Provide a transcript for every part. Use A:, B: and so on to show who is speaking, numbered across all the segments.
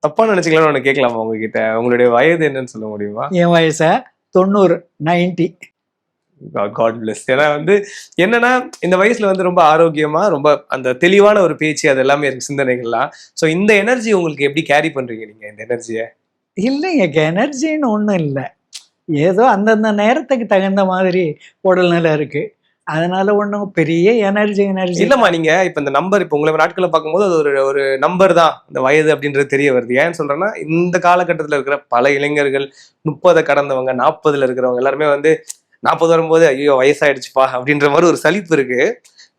A: தப்பா நினைச்சுக்கலாம்னு ஒண்ணு கேட்கலாமா உங்ககிட்ட? உங்களுடைய வயது என்னன்னு சொல்ல முடியுமா?
B: என் வயச 90, 90.
A: God bless. ஏன்னா வந்து என்னன்னா, இந்த வயசுல வந்து ரொம்ப ஆரோக்கியமா, ரொம்ப அந்த தெளிவான ஒரு பேச்சு அது எல்லாமே இருக்கு சிந்தனைகள்லாம். ஸோ இந்த எனர்ஜி உங்களுக்கு எப்படி கேரி பண்றீங்க நீங்க இந்த எனர்ஜிய?
B: இல்லைங்க, எனர்ஜின்னு ஒண்ணும் இல்ல. ஏதோ அந்தந்த நேரத்துக்கு தகுந்த மாதிரி உடல்நிலை இருக்கு. அதனால ஒண்ணும் பெரிய எனர்ஜி எனர்ஜி
A: இல்லம்மா, நீங்க இப்ப இந்த நம்பர் இப்ப உங்கள நாட்கள பார்க்கும்போது அது ஒரு ஒரு நம்பர் தான். இந்த வயது அப்படின்றது தெரிய வருது. ஏன்னு சொல்றேன்னா, இந்த காலகட்டத்தில இருக்கிற பல இளைஞர்கள் 30 கடந்தவங்க, 40ல இருக்கிறவங்க எல்லாருமே வந்து 40 வரும்போது, "ஐயய்யோ! வயசாயிடுச்சுப்பா" அப்படின்ற மாரி ஒரு சலிப்பு இருக்கு.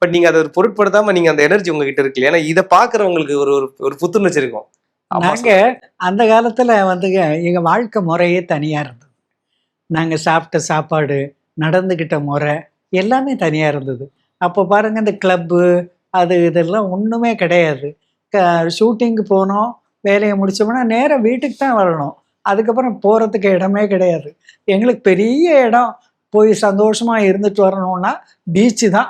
A: பட் நீங்க அத ஒரு பொருட்படுத்தாம நீங்க அந்த எனர்ஜி உங்ககிட்ட இருக்கு. ஏன்னா இத பார்க்கிறவங்களுக்கு ஒரு ஒரு ஒரு புத்துணர்ச்சி இருக்கும். ஆமா
B: நாங்க
A: சொல்லுங்க.
B: அந்த காலத்துல வந்துங்க எங்க வாழ்க்கை முறையே தனியா இருந்தது. நாங்க சாப்பிட்ட சாப்பாடு, நடந்துக்கிட்ட முறை எல்லாமே தனியா இருந்தது. அப்போ பாருங்க இந்த கிளப்பு அது இதெல்லாம் ஒண்ணுமே கிடையாது. க ஷூட்டிங்க்கு போனோம், வேலைய முடிச்சோம்னா நேரா வீட்டுக்கு தான் வரணும். அதுக்கப்புறம் போறதுக்கு இடமே கிடையாது. எங்களுக்கு பெரிய இடம் போய் சந்தோஷமா இருந்துட்டு வரணும்னா பீச்சு தான்.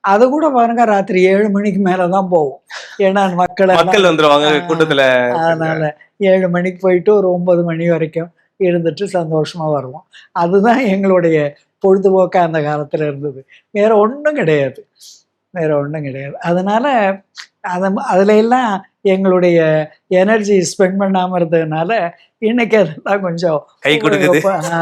B: அது கூட பாருங்க ராத்திரி 7 மணிக்கு மேல தான் போவோம். ஏன்னா மக்கள் எல்லாம்
A: மக்கள் வந்துருவாங்க
B: ஆ
A: கூட்டத்துல.
B: அதனால 7 மணிக்கு போயிட்டு ஒரு 9 மணி வரைக்கும் இருந்துட்டு சந்தோஷமா வருவோம். அதுதான் எங்களுடைய பொழுதுபோக்கா அந்த காலத்துல இருந்தது. வேற ஒண்ணும் கிடையாது. வேற ஒண்ணும் கிடையாது. அதனால அதுல எல்லாம் எங்களுடைய எனர்ஜி ஸ்பெண்ட் பண்ணாம இருந்ததுனால, இன்னைக்கு அதெல்லாம் கொஞ்சம்
A: கை குடுக்குது.
B: உபயோகப்ப ஆ